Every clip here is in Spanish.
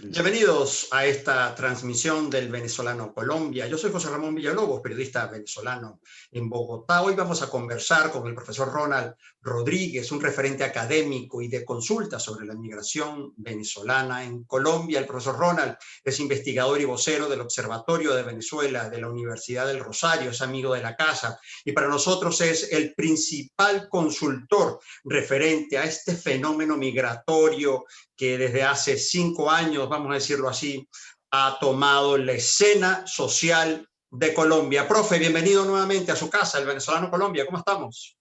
Listo. Bienvenidos a esta transmisión del Venezolano Colombia. Yo soy José Ramón Villalobos, periodista venezolano en Bogotá. Hoy vamos a conversar con el profesor Ronald Rodríguez, un referente académico y de consulta sobre la migración venezolana en Colombia. El profesor Ronald es investigador y vocero del Observatorio de Venezuela de la Universidad del Rosario, es amigo de la casa y para nosotros es el principal consultor referente a este fenómeno migratorio que desde hace 5 años, vamos a decirlo así, ha tomado la escena social de Colombia. Profe, bienvenido nuevamente a su casa, el Venezolano Colombia. ¿Cómo estamos?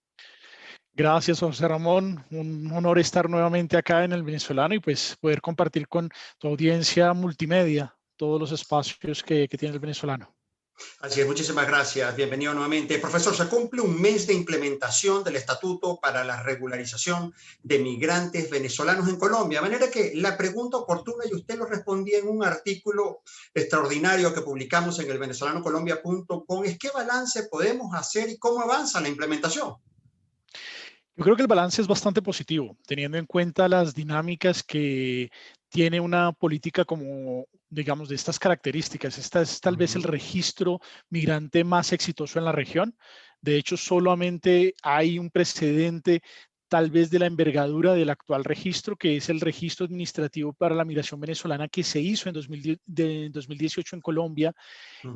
Gracias, José Ramón. Un honor estar nuevamente acá en el Venezolano y pues poder compartir con tu audiencia multimedia todos los espacios que tiene el Venezolano. Así es, muchísimas gracias. Bienvenido nuevamente. Profesor, se cumple un mes de implementación del Estatuto para la Regularización de Migrantes Venezolanos en Colombia. De manera que la pregunta oportuna, y usted lo respondía en un artículo extraordinario que publicamos en el venezolano-colombia.com, es qué balance podemos hacer y cómo avanza la implementación. Yo creo que el balance es bastante positivo, teniendo en cuenta las dinámicas que tiene una política como, digamos, de estas características. Esta es tal vez el registro migrante más exitoso en la región. De hecho, solamente hay un precedente tal vez de la envergadura del actual registro, que es el registro administrativo para la migración venezolana que se hizo en 2018 en Colombia,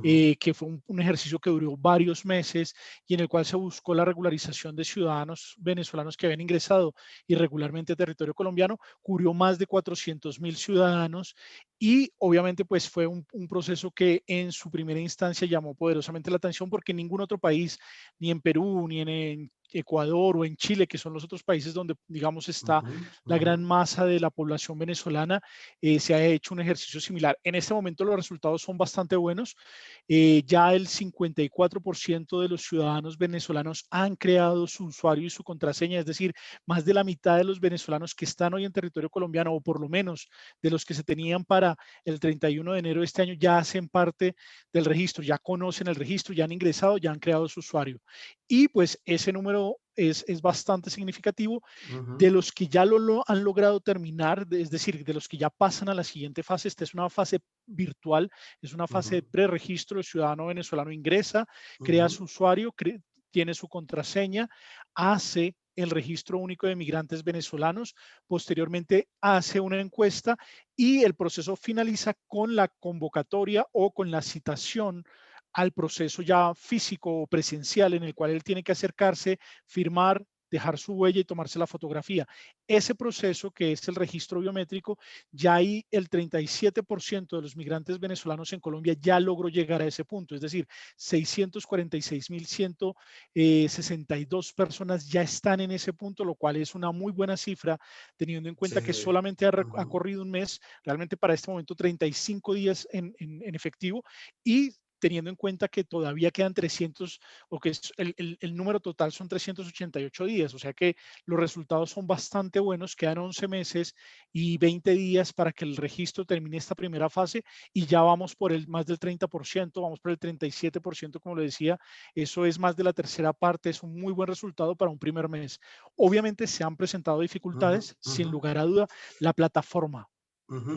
que fue un ejercicio que duró varios meses y en el cual se buscó la regularización de ciudadanos venezolanos que habían ingresado irregularmente a territorio colombiano, cubrió más de 400.000 ciudadanos y obviamente pues fue un proceso que en su primera instancia llamó poderosamente la atención porque en ningún otro país, ni en Perú, ni en Ecuador o en Chile, que son los otros países donde, digamos, está la gran masa de la población venezolana, se ha hecho un ejercicio similar. En este momento los resultados son bastante buenos. Ya el 54% de los ciudadanos venezolanos han creado su usuario y su contraseña, es decir, más de la mitad de los venezolanos que están hoy en territorio colombiano, o por lo menos de los que se tenían para el 31 de enero de este año, ya hacen parte del registro, ya conocen el registro, ya han ingresado, ya han creado su usuario. Y pues ese número es bastante significativo. De los que ya lo han logrado terminar, es decir, de los que ya pasan a la siguiente fase, esta es una fase virtual, es una fase de preregistro. El ciudadano venezolano ingresa, crea su usuario, tiene su contraseña, hace el registro único de migrantes venezolanos, posteriormente hace una encuesta y el proceso finaliza con la convocatoria o con la citación al proceso ya físico o presencial en el cual él tiene que acercarse, firmar, dejar su huella y tomarse la fotografía. Ese proceso, que es el registro biométrico, ya ahí el 37% de los migrantes venezolanos en Colombia ya logró llegar a ese punto, es decir, 646.162 personas ya están en ese punto, lo cual es una muy buena cifra, teniendo en cuenta que Sí. solamente ha corrido un mes, realmente para este momento 35 días en efectivo, y teniendo en cuenta que todavía quedan 300, o que el número total son 388 días, o sea que los resultados son bastante buenos, quedan 11 meses y 20 días para que el registro termine esta primera fase y ya vamos por el más del 30%, vamos por el 37%, como le decía, eso es más de la tercera parte, es un muy buen resultado para un primer mes. Obviamente se han presentado dificultades, sin lugar a duda, la plataforma.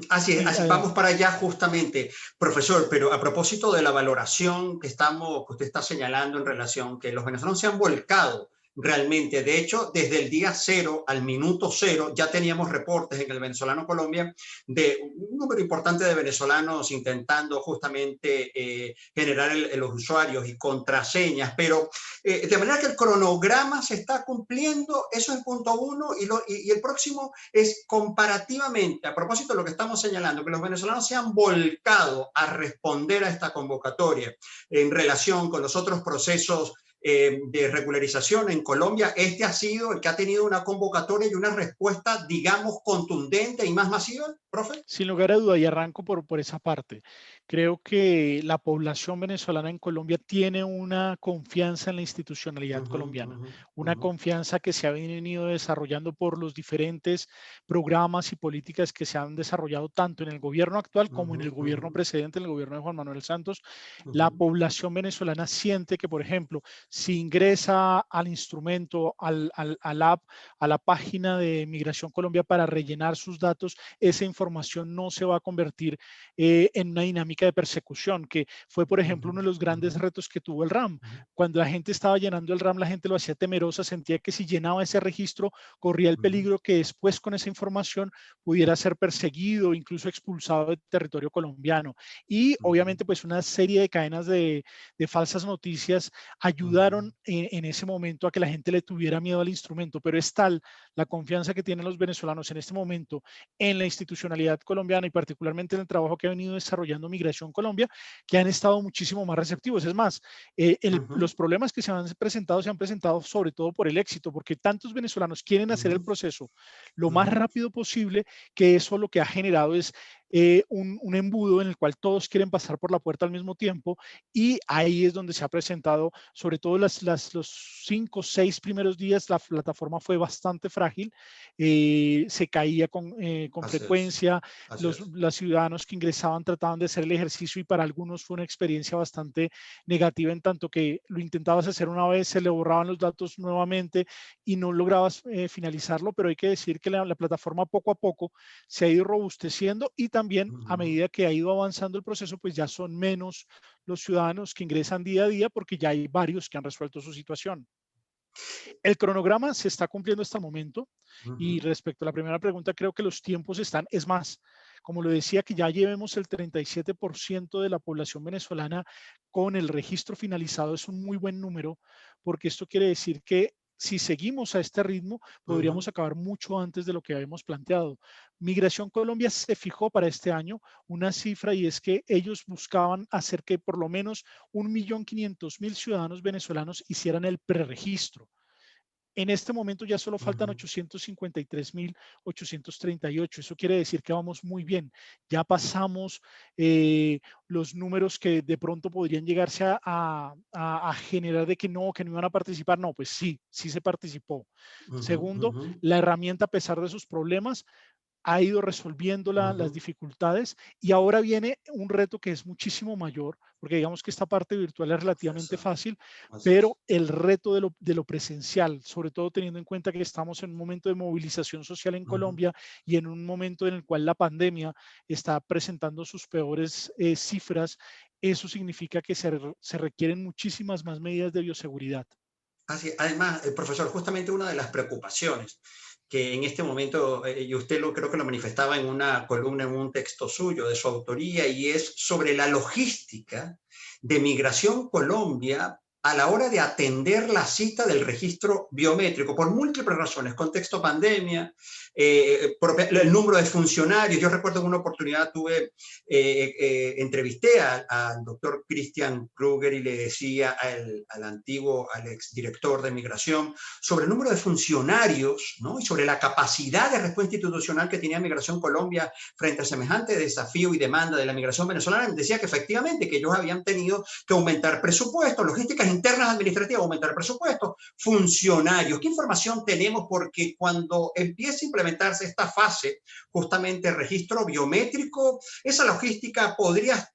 Así es, Y, así vamos para allá justamente, profesor, pero a propósito de la valoración que usted está señalando en relación que los venezolanos se han volcado realmente, de hecho, desde el día cero al minuto cero ya teníamos reportes en el Venezolano Colombia de un número importante de venezolanos intentando justamente generar los usuarios y contraseñas, pero de manera que el cronograma se está cumpliendo, eso es el punto uno, y el próximo es comparativamente, a propósito de lo que estamos señalando, que los venezolanos se han volcado a responder a esta convocatoria en relación con los otros procesos de regularización en Colombia. Este ha sido el que ha tenido una convocatoria y una respuesta, digamos, contundente y más masiva, profe. Sin lugar a duda, y arranco por esa parte. Creo que la población venezolana en Colombia tiene una confianza en la institucionalidad colombiana, una confianza que se ha venido desarrollando por los diferentes programas y políticas que se han desarrollado tanto en el gobierno actual como en el gobierno precedente, en el gobierno de Juan Manuel Santos. La población venezolana siente que, por ejemplo, si ingresa al instrumento, al app, a la página de Migración Colombia para rellenar sus datos, esa información información no se va a convertir en una dinámica de persecución, que fue, por ejemplo, uno de los grandes retos que tuvo el RAM. Cuando la gente estaba llenando el RAM, la gente lo hacía temerosa, sentía que si llenaba ese registro, corría el peligro que después con esa información pudiera ser perseguido, incluso expulsado del territorio colombiano. Y obviamente, pues una serie de cadenas de falsas noticias ayudaron en ese momento a que la gente le tuviera miedo al instrumento, pero es tal la confianza que tienen los venezolanos en este momento en la institucionalidad colombiana y particularmente en el trabajo que ha venido desarrollando Migración Colombia, que han estado muchísimo más receptivos. Es más, los problemas que se han presentado sobre todo por el éxito, porque tantos venezolanos quieren hacer el proceso lo más rápido posible, que eso lo que ha generado es un embudo en el cual todos quieren pasar por la puerta al mismo tiempo, y ahí es donde se ha presentado, sobre todo los 5 o 6 primeros días, la plataforma fue bastante frágil, se caía con Así es, frecuencia, así es. los ciudadanos que ingresaban trataban de hacer el ejercicio y para algunos fue una experiencia bastante negativa en tanto que lo intentabas hacer una vez, se le borraban los datos nuevamente y no lograbas finalizarlo, pero hay que decir que la plataforma poco a poco se ha ido robusteciendo y también a medida que ha ido avanzando el proceso, pues ya son menos los ciudadanos que ingresan día a día porque ya hay varios que han resuelto su situación. El cronograma se está cumpliendo hasta el momento y respecto a la primera pregunta, creo que los tiempos están, es más, como lo decía, que ya llevemos el 37% de la población venezolana con el registro finalizado es un muy buen número, porque esto quiere decir que si seguimos a este ritmo, podríamos acabar mucho antes de lo que habíamos planteado. Migración Colombia se fijó para este año una cifra y es que ellos buscaban hacer que por lo menos 1.500.000 ciudadanos venezolanos hicieran el preregistro. En este momento ya solo faltan 853.838. Eso quiere decir que vamos muy bien. Ya pasamos los números que de pronto podrían llegarse a generar de que no iban a participar. No, pues sí, sí se participó. Segundo, la herramienta, a pesar de sus problemas, ha ido resolviendo las dificultades y ahora viene un reto que es muchísimo mayor, porque digamos que esta parte virtual es relativamente Exacto, fácil, así pero es. el reto de lo presencial, sobre todo teniendo en cuenta que estamos en un momento de movilización social en Colombia y en un momento en el cual la pandemia está presentando sus peores cifras, eso significa que se requieren muchísimas más medidas de bioseguridad. Así, además, profesor, justamente una de las preocupaciones que en este momento, y usted lo creo que lo manifestaba en una columna, en un texto suyo de su autoría, y es sobre la logística de Migración Colombia a la hora de atender la cita del registro biométrico, por múltiples razones, contexto pandemia, el número de funcionarios. Yo recuerdo en una oportunidad entrevisté al doctor Christian Kruger y le decía al exdirector de Migración sobre el número de funcionarios, ¿no? Y sobre la capacidad de respuesta institucional que tenía Migración Colombia frente a semejante desafío y demanda de la migración venezolana. Decía que efectivamente que ellos habían tenido que aumentar presupuestos, logísticas internas administrativas, aumentar presupuestos, funcionarios. ¿Qué información tenemos? Porque cuando empiece a implementarse esta fase, justamente el registro biométrico, esa logística podría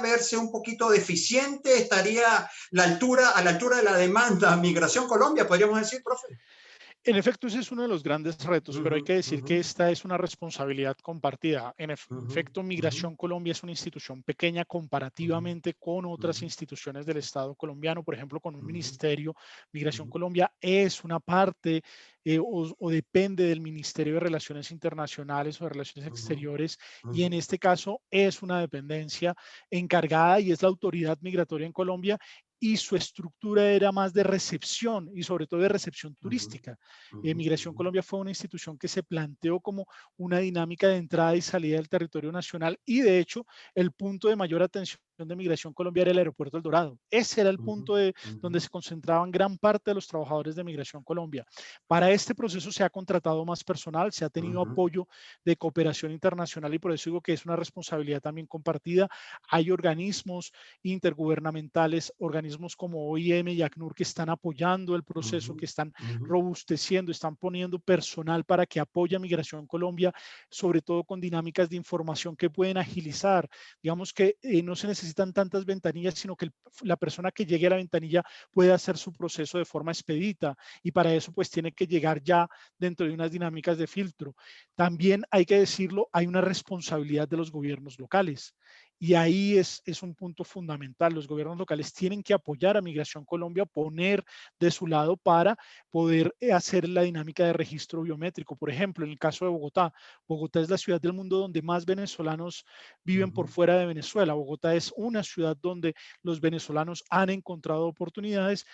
verse un poquito deficiente, estaría a la altura de la demanda Migración Colombia, podríamos decir, profe. En efecto, ese es uno de los grandes retos, pero hay que decir que esta es una responsabilidad compartida. En efecto, Migración Colombia es una institución pequeña comparativamente con otras instituciones del Estado colombiano, por ejemplo, con un ministerio. Migración Colombia es una parte o depende del Ministerio de Relaciones Internacionales o de Relaciones Exteriores, y en este caso es una dependencia encargada y es la autoridad migratoria en Colombia, y su estructura era más de recepción y sobre todo de recepción turística. Migración Colombia fue una institución que se planteó como una dinámica de entrada y salida del territorio nacional, y de hecho el punto de mayor atención de Migración Colombia era el aeropuerto El Dorado. Ese era el punto donde se concentraban gran parte de los trabajadores de Migración Colombia. Para este proceso se ha contratado más personal, se ha tenido apoyo de cooperación internacional, y por eso digo que es una responsabilidad también compartida. Hay organismos intergubernamentales, organismos como OIM y ACNUR que están apoyando el proceso, que están robusteciendo, están poniendo personal para que apoye a Migración Colombia, sobre todo con dinámicas de información que pueden agilizar. Digamos que no se necesita necesitan tantas ventanillas, sino que la persona que llegue a la ventanilla puede hacer su proceso de forma expedita, y para eso pues tiene que llegar ya dentro de unas dinámicas de filtro. También hay que decirlo, hay una responsabilidad de los gobiernos locales. Y ahí es un punto fundamental. Los gobiernos locales tienen que apoyar a Migración Colombia, poner de su lado para poder hacer la dinámica de registro biométrico. Por ejemplo, en el caso de Bogotá, Bogotá es la ciudad del mundo donde más venezolanos viven por Ujú, fuera de Venezuela. Bogotá es una ciudad donde los venezolanos han encontrado oportunidades,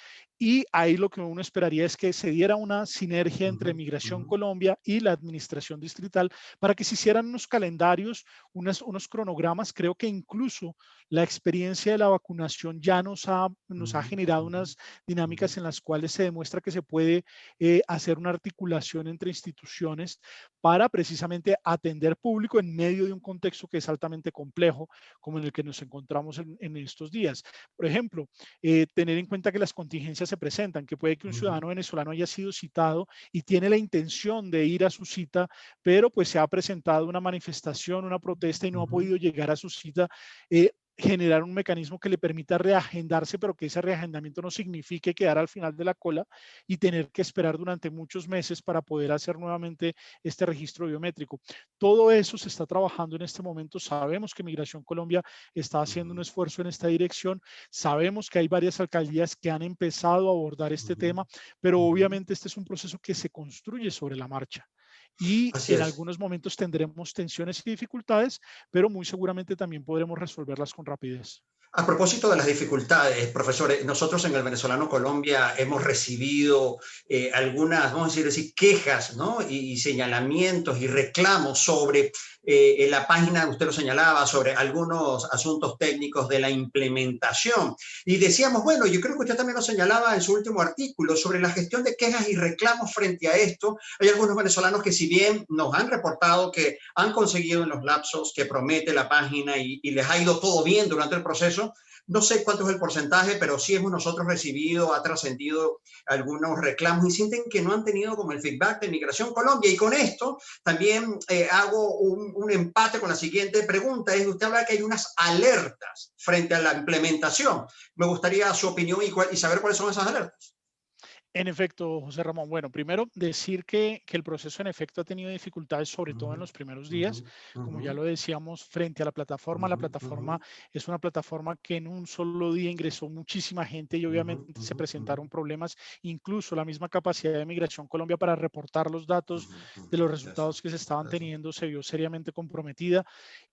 y ahí lo que uno esperaría es que se diera una sinergia entre ujú, Migración ujú, Colombia y la administración distrital para que se hicieran unos calendarios, unos cronogramas. Creo que incluso la experiencia de la vacunación ya nos ha ujú, generado ujú, unas dinámicas ujú, en las cuales se demuestra que se puede hacer una articulación entre instituciones para precisamente atender público en medio de un contexto que es altamente complejo, como en el que nos encontramos en estos días. Por ejemplo, tener en cuenta que las contingencias se presentan, que puede que un ujú, ciudadano venezolano haya sido citado y tiene la intención de ir a su cita, pero pues se ha presentado una manifestación, una protesta, y no ha ujú. podido llegar a su cita. Generar un mecanismo que le permita reagendarse, pero que ese reagendamiento no signifique quedar al final de la cola y tener que esperar durante muchos meses para poder hacer nuevamente este registro biométrico. Todo eso se está trabajando en este momento. Sabemos que Migración Colombia está haciendo un Ujú, esfuerzo en esta dirección. Sabemos que hay varias alcaldías que han empezado a abordar este ujú, tema, pero ujú. obviamente este es un proceso que se construye sobre la marcha. Y Así en es. algunos momentos tendremos tensiones y dificultades, pero muy seguramente también podremos resolverlas con rapidez. A propósito de las dificultades, profesores, nosotros en el venezolano Colombia hemos recibido algunas, vamos a decir, quejas, ¿no? Y señalamientos y reclamos sobre en la página, usted lo señalaba, sobre algunos asuntos técnicos de la implementación. Y decíamos, bueno, yo creo que usted también lo señalaba en su último artículo sobre la gestión de quejas y reclamos frente a esto. Hay algunos venezolanos que si bien nos han reportado que han conseguido en los lapsos que promete la página y les ha ido todo bien durante el proceso, no sé cuánto es el porcentaje, pero sí hemos nosotros recibido, ha trascendido algunos reclamos y sienten que no han tenido como el feedback de Migración Colombia. Y con esto también hago un empate con la siguiente pregunta. Es usted habla que hay unas alertas frente a la implementación. Me gustaría su opinión y saber cuáles son esas alertas. En efecto, José Ramón. Bueno, primero decir que el proceso en efecto ha tenido dificultades, sobre todo en Ujú, los primeros ujú, días, como ujú, ya lo decíamos, frente a la plataforma. La ujú, ujú, plataforma es una plataforma que en un solo día ingresó muchísima gente y ujú, obviamente se ujú, presentaron problemas, incluso la misma capacidad de Migración Colombia para reportar los datos ujú, ujú. de los Eso, resultados que se estaban eso. teniendo se vio seriamente comprometida,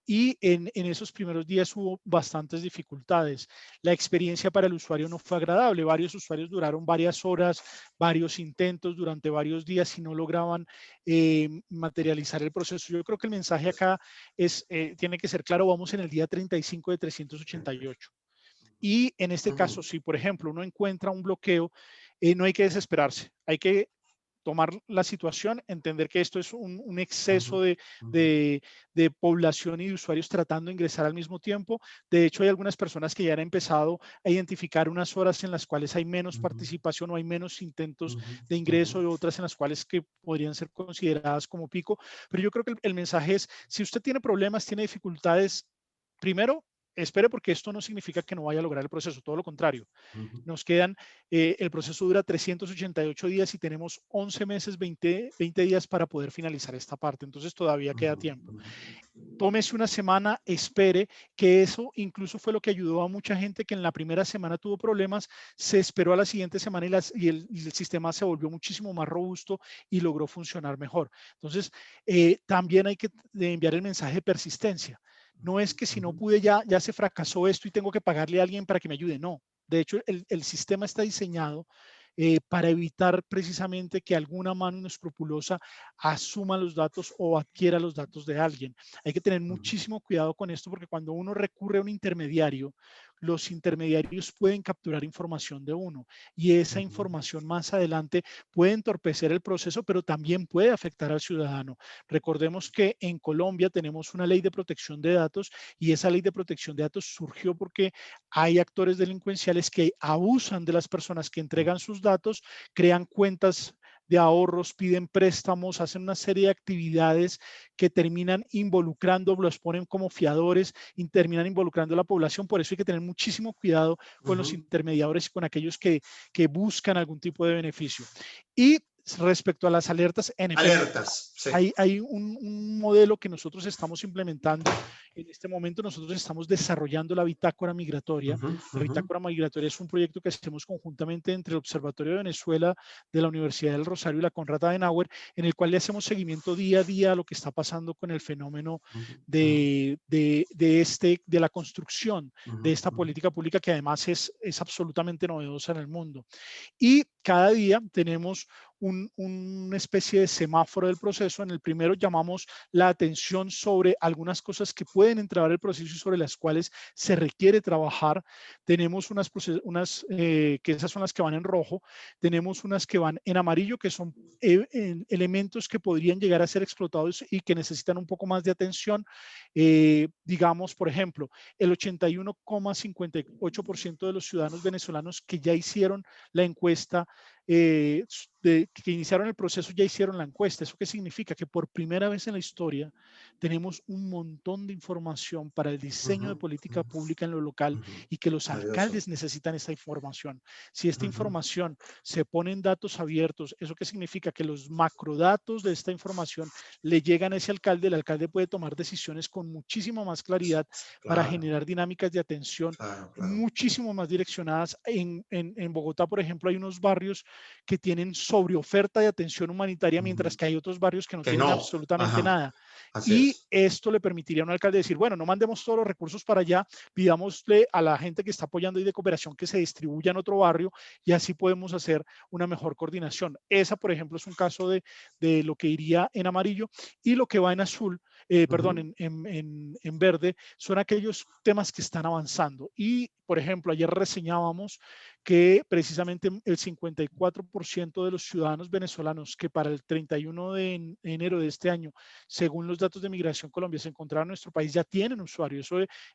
y en esos primeros días hubo bastantes dificultades. La experiencia para el usuario no fue agradable. Varios usuarios duraron varias horas, varios intentos durante varios días y no lograban materializar el proceso. Yo creo que el mensaje acá tiene que ser claro. Vamos en el día 35 de 388. Y en este caso, Ujú, si por ejemplo uno encuentra un bloqueo, no hay que desesperarse. Hay que tomar la situación, entender que esto es un exceso ujú, ujú, de población y de usuarios tratando de ingresar al mismo tiempo. De hecho, hay algunas personas que ya han empezado a identificar unas horas en las cuales hay menos ujú, participación o hay menos intentos ujú, de ujú. ingreso, y otras en las cuales que podrían ser consideradas como pico. Pero yo creo que el mensaje es, si usted tiene problemas, tiene dificultades, primero, espere, porque esto no significa que no vaya a lograr el proceso, todo lo contrario. Ujú, Nos quedan, el proceso dura 388 días y tenemos 11 meses, 20 días para poder finalizar esta parte. Entonces todavía queda ujú, tiempo. ujú. Tómese una semana, espere, que eso incluso fue lo que ayudó a mucha gente que en la primera semana tuvo problemas, se esperó a la siguiente semana y el sistema se volvió muchísimo más robusto y logró funcionar mejor. Entonces, también hay que enviar el mensaje de persistencia. No es que si no Ujú, pude ya se fracasó esto y tengo que pagarle a alguien para que me ayude. No. De hecho, el sistema está diseñado para evitar precisamente que alguna mano inescrupulosa asuma los datos o adquiera los datos de alguien. Hay que tener ujú, muchísimo cuidado con esto, porque cuando uno recurre a un intermediario, los intermediarios pueden capturar información de uno, y esa ujú, información más adelante puede entorpecer el proceso, pero también puede afectar al ciudadano. Recordemos que en Colombia tenemos una ley de protección de datos, y esa ley de protección de datos surgió porque hay actores delincuenciales que abusan de las personas que entregan sus datos, crean cuentas de ahorros, piden préstamos, hacen una serie de actividades que terminan involucrando, los ponen como fiadores y terminan involucrando a la población. Por eso hay que tener muchísimo cuidado con los Ujú. intermediarios y con aquellos que buscan algún tipo de beneficio. Y respecto a las alertas, en efecto, Alertas, sí. hay un modelo que nosotros estamos implementando. En este momento nosotros estamos desarrollando la bitácora migratoria. Ujú, La ujú, bitácora migratoria es un proyecto que hacemos conjuntamente entre el Observatorio de Venezuela de la Universidad del Rosario y la Konrad Adenauer, en el cual le hacemos seguimiento día a día a lo que está pasando con el fenómeno ujú, ujú, de la construcción ujú, de esta ujú, política pública que además es absolutamente novedosa en el mundo. Y cada día tenemos una especie de semáforo del proceso. En el primero llamamos la atención sobre algunas cosas que pueden entrabar el proceso y sobre las cuales se requiere trabajar. Tenemos que esas son las que van en rojo. Tenemos unas que van en amarillo, que son elementos que podrían llegar a ser explotados y que necesitan un poco más de atención. Digamos, por ejemplo, el 81,58% de los ciudadanos venezolanos que ya hicieron la encuesta, que iniciaron el proceso, ya hicieron la encuesta. ¿Eso qué significa? Que por primera vez en la historia tenemos un montón de información para el diseño de ujú, política pública en lo local ujú. y que los Maravilloso. alcaldes necesitan esta información. Si esta Ujú, información se pone en datos abiertos, ¿eso qué significa? Que los macrodatos de esta información le llegan a ese alcalde, el alcalde puede tomar decisiones con muchísima más claridad para claro, generar dinámicas de atención claro, claro. muchísimo más direccionadas. En Bogotá, por ejemplo, hay unos barrios que tienen sobreoferta de atención humanitaria, mientras Ujú. que hay otros barrios que no Que tienen no. absolutamente Ajá, nada. así Y es. esto le permitiría a un alcalde decir, bueno, no mandemos todos los recursos para allá, pidámosle a la gente que está apoyando y de cooperación que se distribuya en otro barrio y así podemos hacer una mejor coordinación. Esa, por ejemplo, es un caso de lo que iría en amarillo, y lo que va en azul, perdón, Ujú, en verde, son aquellos temas que están avanzando. Y, por ejemplo, ayer reseñábamos que precisamente el 54% de los ciudadanos venezolanos que para el 31 de enero de este año, según los datos de Migración Colombia, se encontraron en nuestro país, ya tienen usuario.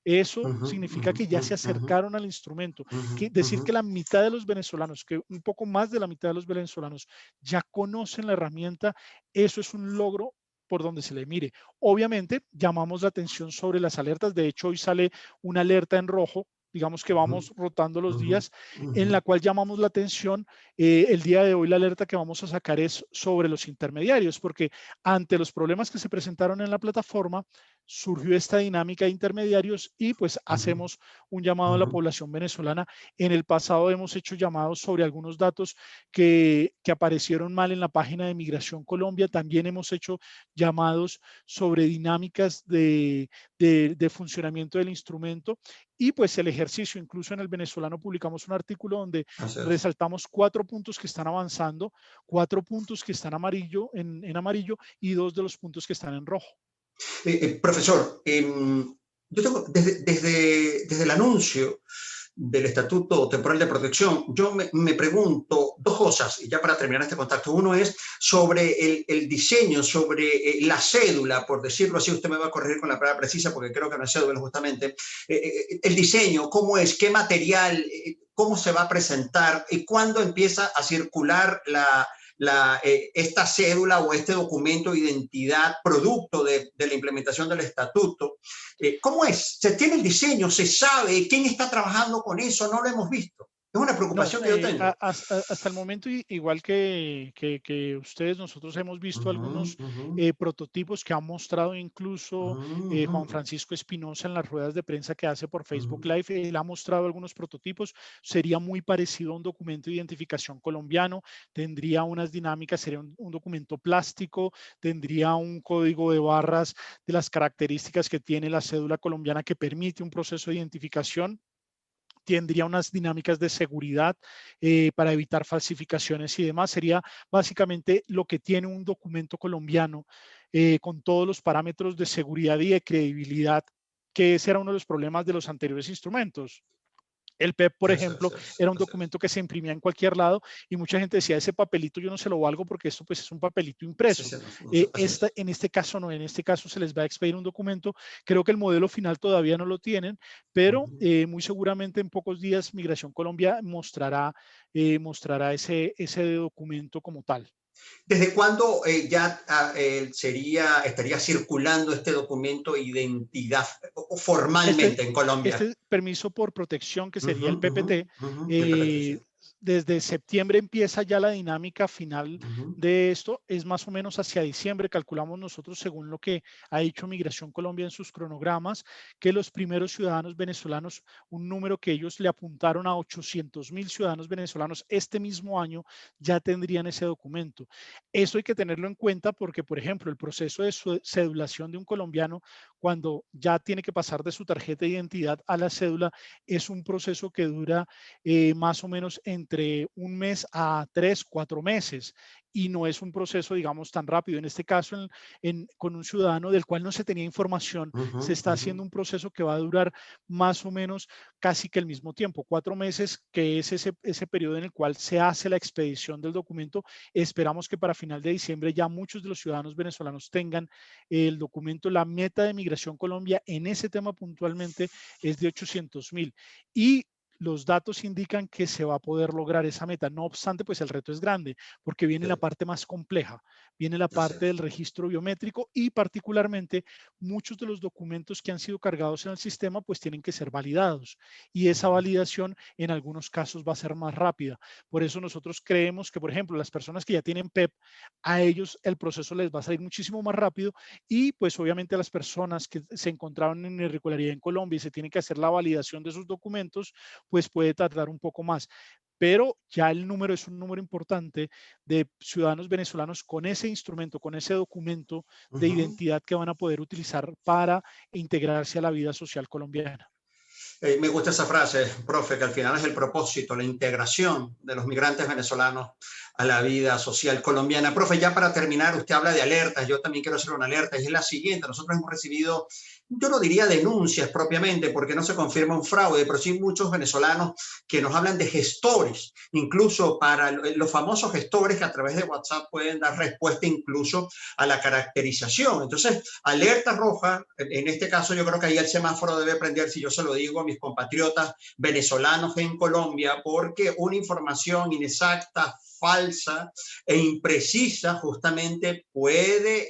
Eso ujú, significa ujú, que ya se ujú, acercaron al instrumento. ujú, Decir ujú, que la mitad de los venezolanos, que un poco más de la mitad de los venezolanos ya conocen la herramienta, eso es un logro por donde se le mire. Obviamente, llamamos la atención sobre las alertas. De hecho, hoy sale una alerta en rojo, digamos que ujú, vamos rotando los ujú, días, ujú, en la cual llamamos la atención. El día de hoy la alerta que vamos a sacar es sobre los intermediarios, porque ante los problemas que se presentaron en la plataforma, surgió esta dinámica de intermediarios y pues ujú, hacemos un llamado a la ujú. población venezolana. En el pasado hemos hecho llamados sobre algunos datos que aparecieron mal en la página de Migración Colombia. También hemos hecho llamados sobre dinámicas de funcionamiento del instrumento y pues el ejercicio. Incluso en el venezolano publicamos un artículo donde Así es. resaltamos 4 puntos que están avanzando, 4 puntos que están amarillo, en amarillo, y 2 de los puntos que están en rojo. Profesor, yo tengo, desde el anuncio del Estatuto Temporal de Protección, yo me pregunto dos cosas, y ya para terminar este contacto. Uno es sobre el diseño, sobre la cédula, por decirlo así. Usted me va a corregir con la palabra precisa porque creo que no es cédula justamente. El diseño, cómo es, qué material, cómo se va a presentar y cuándo empieza a circular esta cédula o este documento de identidad producto de la implementación del estatuto. ¿Cómo es? ¿Se tiene el diseño? ¿Se sabe quién está trabajando con eso? No lo hemos visto. Es una No, preocupación que yo tengo. hasta el momento, igual que ustedes, nosotros hemos visto Ujú, algunos ujú, prototipos que ha mostrado incluso ujú, Juan Francisco Espinosa en las ruedas de prensa que hace por Facebook ujú, Live. Él ha mostrado algunos prototipos. Sería muy parecido a un documento de identificación colombiano. Tendría unas dinámicas, sería un documento plástico, tendría un código de barras de las características que tiene la cédula colombiana que permite un proceso de identificación. Tendría unas dinámicas de seguridad para evitar falsificaciones y demás. Sería básicamente lo que tiene un documento colombiano, con todos los parámetros de seguridad y de credibilidad, que ese era uno de los problemas de los anteriores instrumentos. El PEP, por así ejemplo, era un es. documento que se imprimía en cualquier lado y mucha gente decía, ese papelito yo no se lo valgo porque esto pues es un papelito Sí, impreso. sí, no sé, así es. En este caso no, en este caso se les va a expedir un documento. Creo que el modelo final todavía no lo tienen, pero Ujú. muy seguramente en pocos días Migración Colombia mostrará ese documento como tal. ¿Desde cuándo estaría circulando este documento de identidad Este, formalmente en Colombia? este permiso por protección, que sería Ujú, el ujú, PPT, ujú. El PPT, sí. eh, desde septiembre empieza ya la dinámica final Ujú, de esto, es más o menos hacia diciembre, calculamos nosotros según lo que ha dicho Migración Colombia en sus cronogramas, que los primeros ciudadanos venezolanos, un número que ellos le apuntaron a 800.000 ciudadanos venezolanos este mismo año, ya tendrían ese documento. Eso hay que tenerlo en cuenta porque, por ejemplo, el proceso de cedulación de un colombiano cuando ya tiene que pasar de su tarjeta de identidad a la cédula, es un proceso que dura más o menos entre un mes a 3, 4 meses y no es un proceso, digamos, tan rápido. En este caso, con un ciudadano del cual no se tenía información, ujú, se está ujú. haciendo un proceso que va a durar más o menos casi que el mismo tiempo, 4 meses, que es ese periodo en el cual se hace la expedición del documento. Esperamos que para final de diciembre ya muchos de los ciudadanos venezolanos tengan el documento. La meta de Migración Colombia en ese tema puntualmente es de 800.000 y los datos indican que se va a poder lograr esa meta. No obstante, pues el reto es grande porque viene la Sí, parte más compleja, viene la así parte es. del registro biométrico y particularmente muchos de los documentos que han sido cargados en el sistema pues tienen que ser validados y esa Ujú, validación en algunos casos va a ser más rápida. Por eso nosotros creemos que, por ejemplo, las personas que ya tienen PEP, a ellos el proceso les va a salir muchísimo más rápido y pues obviamente a las personas que se encontraban en irregularidad en Colombia y se tiene que hacer la validación de sus documentos, pues puede tardar un poco más. Pero ya el número es un número importante de ciudadanos venezolanos con ese instrumento, con ese documento de ujú. identidad que van a poder utilizar para integrarse a la vida social colombiana. Me gusta esa frase, profe, que al final es el propósito, la integración de los migrantes venezolanos a la vida social colombiana. Profe, ya para terminar, usted habla de alertas, yo también quiero hacer una alerta, y es la siguiente, nosotros hemos recibido, yo no diría denuncias propiamente, porque no se confirma un fraude, pero sí muchos venezolanos que nos hablan de gestores, incluso para los famosos gestores que a través de WhatsApp pueden dar respuesta incluso a la caracterización. Entonces, alerta roja, en este caso yo creo que ahí el semáforo debe prender, si yo se lo digo a mis compatriotas venezolanos en Colombia, porque una información inexacta, falsa e imprecisa justamente puede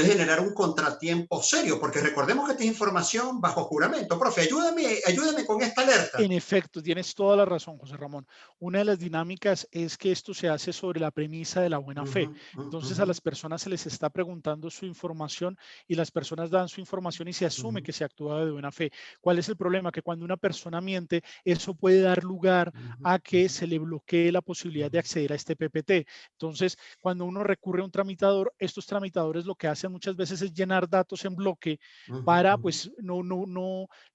generar un contratiempo serio, porque recordemos que esta es información bajo juramento. Profe, ayúdame con esta alerta. En efecto, tienes toda la razón, José Ramón. Una de las dinámicas es que esto se hace sobre la premisa de la buena Uh fe. -huh, Entonces a uh las personas se les está preguntando su información y las personas dan su información y se asume -huh, que se actúa de buena fe. ¿Cuál es el problema? Que cuando una persona miente, eso puede dar lugar a que se le bloquee la posibilidad de acceder a este PPT. Entonces, cuando uno recurre a un tramitador, estos tramitadores lo que hacen muchas veces es llenar datos en bloque para, pues,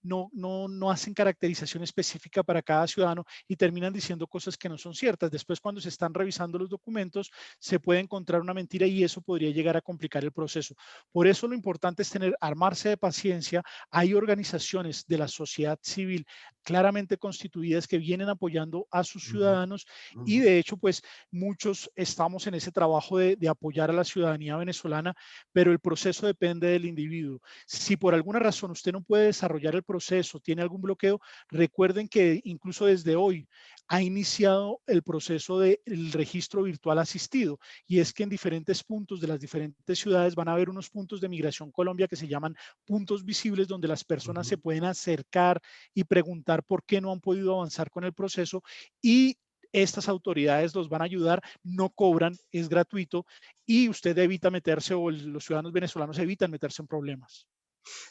no hacen caracterización específica para cada ciudadano y terminan diciendo cosas que no son ciertas. Después, cuando se están revisando los documentos, se puede encontrar una mentira y eso podría llegar a complicar el proceso. Por eso lo importante es armarse de paciencia. Hay organizaciones de la sociedad civil claramente constituidas que vienen apoyando a sus ciudadanos y de hecho, pues muchos estamos en ese trabajo de apoyar a la ciudadanía venezolana, pero el proceso depende del individuo. Si por alguna razón usted no puede desarrollar el proceso, tiene algún bloqueo, recuerden que incluso desde hoy ha iniciado el proceso del registro virtual asistido y es que en diferentes puntos de las diferentes ciudades van a haber unos puntos de Migración Colombia que se llaman puntos visibles donde las personas se pueden acercar y preguntar por qué no han podido avanzar con el proceso y estas autoridades los van a ayudar, no cobran, es gratuito y usted evita meterse o los ciudadanos venezolanos evitan meterse en problemas.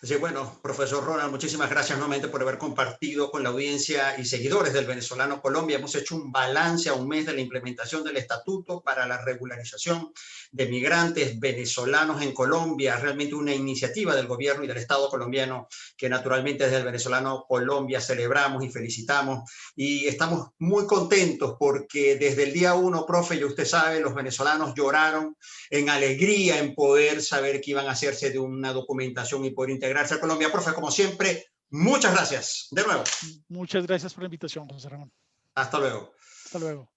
Así que bueno, profesor Ronald, muchísimas gracias nuevamente por haber compartido con la audiencia y seguidores del venezolano Colombia. Hemos hecho un balance a un mes de la implementación del estatuto para la regularización de migrantes venezolanos en Colombia. Realmente una iniciativa del gobierno y del Estado colombiano que naturalmente desde el venezolano Colombia celebramos y felicitamos. Y estamos muy contentos porque desde el día uno, profe, y usted sabe, los venezolanos lloraron en alegría en poder saber que iban a hacerse de una documentación y poder integrarse a Colombia. Profe, como siempre, muchas gracias. De nuevo, Muchas gracias por la invitación, José Ramón. hasta luego. Hasta luego.